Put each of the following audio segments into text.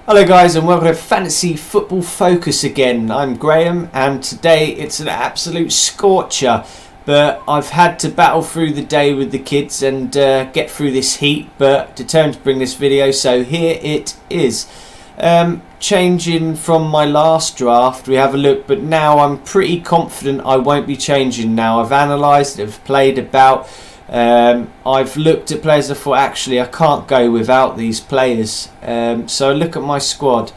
Hello guys and welcome to Fantasy Football Focus again. I'm Graham and today it's an absolute scorcher, but I've had to battle through the day with the kids and get through this heat, but determined to bring this video, so here it is. Changing from my last draft, we have a look, but now I'm pretty confident I won't be changing now. I've analysed it, I've played about. I've looked at players. I thought actually I can't go without these players. So look at my squad.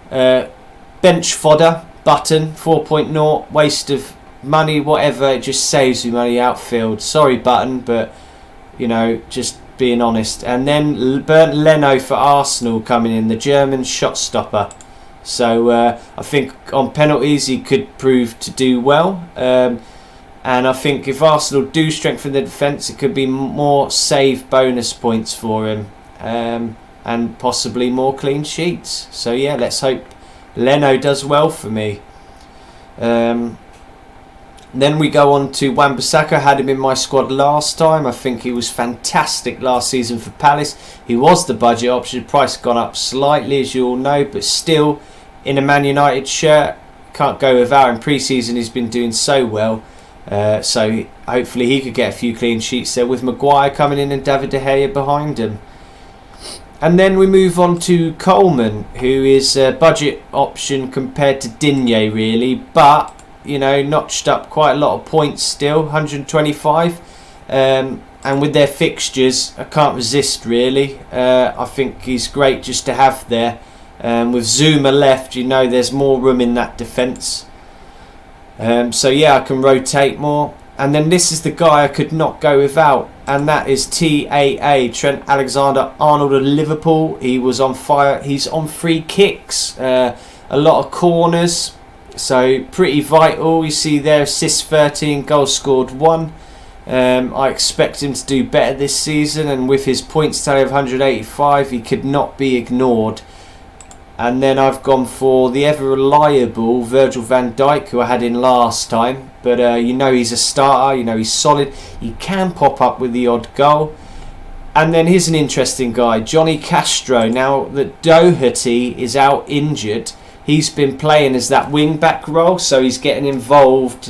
Bench fodder, Button, 4.0, waste of money, whatever. It just saves me money outfield. Sorry Button, but you know, just being honest. And then Bernd Leno for Arsenal coming in, the German shot stopper. So I think on penalties he could prove to do well. And I think if Arsenal do strengthen the defence, it could be more save bonus points for him. And possibly more clean sheets. So yeah, let's hope Leno does well for me. Then we go on to Wan-Bissaka. I had him in my squad last time. I think he was fantastic last season for Palace. He was the budget option. Price gone up slightly, as you all know. But still, in a Man United shirt, can't go without him. Pre-season he's been doing so well. So hopefully he could get a few clean sheets there with Maguire coming in and David De Gea behind him. And then we move on to Coleman, who is a budget option compared to Digne really, but you know, notched up quite a lot of points still, 125. And with their fixtures, I can't resist really. I think he's great just to have there. With Zuma left, you know, there's more room in that defence. So yeah, I can rotate more. And then this is the guy I could not go without, and that is TAA, Trent Alexander-Arnold of Liverpool. He was on fire. He's on free kicks, a lot of corners, so pretty vital. You see there, assists 13, goals scored 1. I expect him to do better this season, and with his points tally of 185, he could not be ignored. And then I've gone for the ever reliable Virgil van Dijk, who I had in last time. But you know he's a starter, you know he's solid. He can pop up with the odd goal. And then here's an interesting guy, Johnny Castro. Now that Doherty is out injured, he's been playing as that wing-back role. So he's getting involved,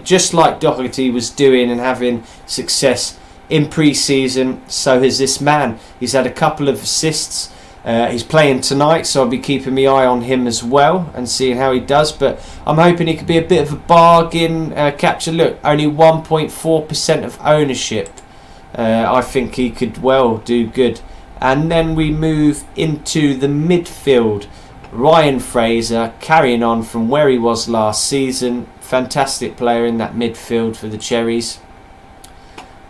just like Doherty was doing and having success in pre-season. So has this man. He's had a couple of assists. He's playing tonight, so I'll be keeping my eye on him as well and seeing how he does. But I'm hoping he could be a bit of a bargain capture. Look, only 1.4% of ownership. I think he could well do good. And then we move into the midfield. Ryan Fraser carrying on from where he was last season. Fantastic player in that midfield for the Cherries.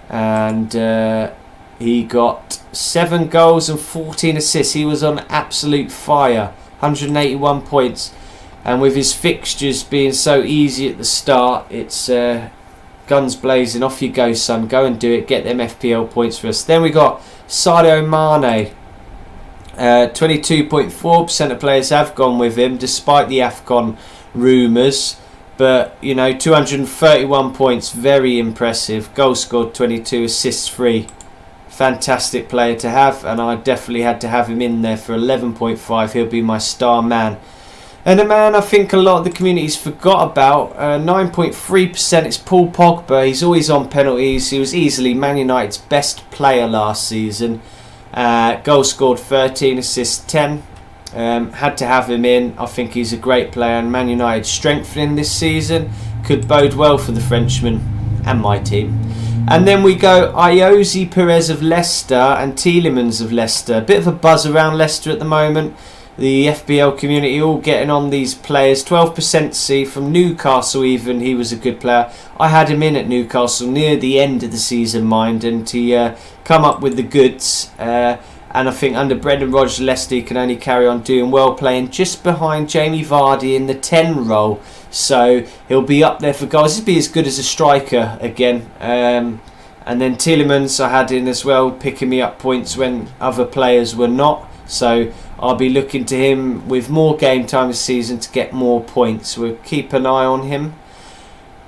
And he got 7 goals and 14 assists. He was on absolute fire. 181 points. And with his fixtures being so easy at the start, it's guns blazing. Off you go, son. Go and do it. Get them FPL points for us. Then we got Sadio Mane. 22.4% of players have gone with him, despite the AFCON rumours. But, you know, 231 points. Very impressive. Goals scored 22, assists 3. Fantastic player to have, and I definitely had to have him in there for 11.5. He'll be my star man. And a man I think a lot of the communities forgot about, 9.3% is Paul Pogba. He's always on penalties. He was easily Man United's best player last season. Goals scored 13, assists 10. Had to have him in. I think he's a great player, and Man United strengthening this season could bode well for the Frenchman and my team. And then we go Iosi Perez of Leicester and Tielemans of Leicester. A bit of a buzz around Leicester at the moment. The FPL community all getting on these players. 12% C from Newcastle even. He was a good player. I had him in at Newcastle near the end of the season, mind. And he come up with the goods. And I think under Brendan Rodgers, Leicester can only carry on doing well, playing just behind Jamie Vardy in the 10 role. So he'll be up there for goals. He'll be as good as a striker again. And then Tielemans I had in as well, picking me up points when other players were not. So I'll be looking to him with more game time this season to get more points. We'll keep an eye on him.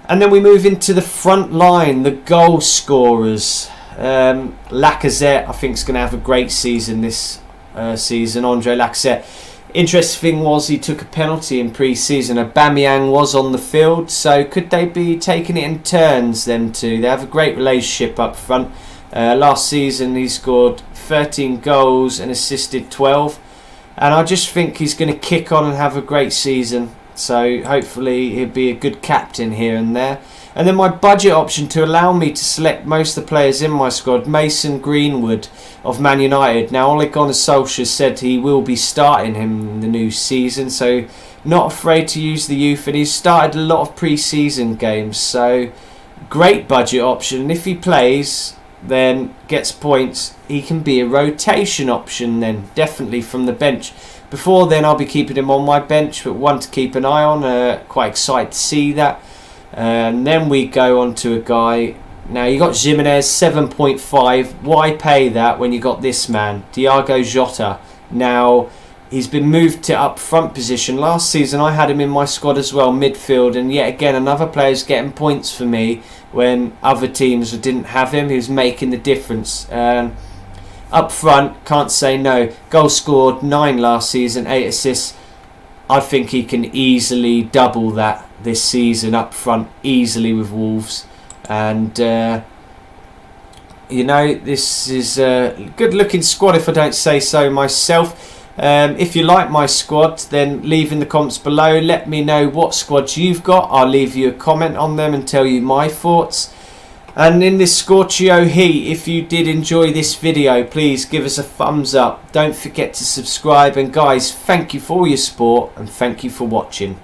And then we move into the front line, the goal scorers. Lacazette, I think, is going to have a great season this season. Andre Lacazette Interesting thing was he took a penalty in pre-season. Aubameyang was on the field, so could they be taking it in turns, them two? They have a great relationship up front. Last season he scored 13 goals and assisted 12, and I just think he's going to kick on and have a great season, so hopefully he'll be a good captain here and there. And then my budget option to allow me to select most of the players in my squad, Mason Greenwood of Man United. Now Ole Gunnar Solskjaer said he will be starting him in the new season, so not afraid to use the youth, and he's started a lot of pre-season games, so great budget option. And if he plays, then gets points, he can be a rotation option then, definitely from the bench. Before then I'll be keeping him on my bench, but one to keep an eye on. Quite excited to see that. And then we go on to a guy. Now you got Jimenez 7.5. Why pay that when you got this man, Diogo Jota? Now he's been moved to up front position. Last season I had him in my squad as well, midfield, and yet again another player's getting points for me when other teams didn't have him. He was making the difference. Up front, can't say no. Goal scored 9 last season, 8 assists. I think he can easily double that this season up front, easily with Wolves. And you know, this is a good looking squad if I don't say so myself. If you like my squad, then leave in the comments below. Let me know what squads you've got. I'll leave you a comment on them and tell you my thoughts. And in this Scorchio heat, if you did enjoy this video, please give us a thumbs up. Don't forget to subscribe. And guys, thank you for all your support and thank you for watching.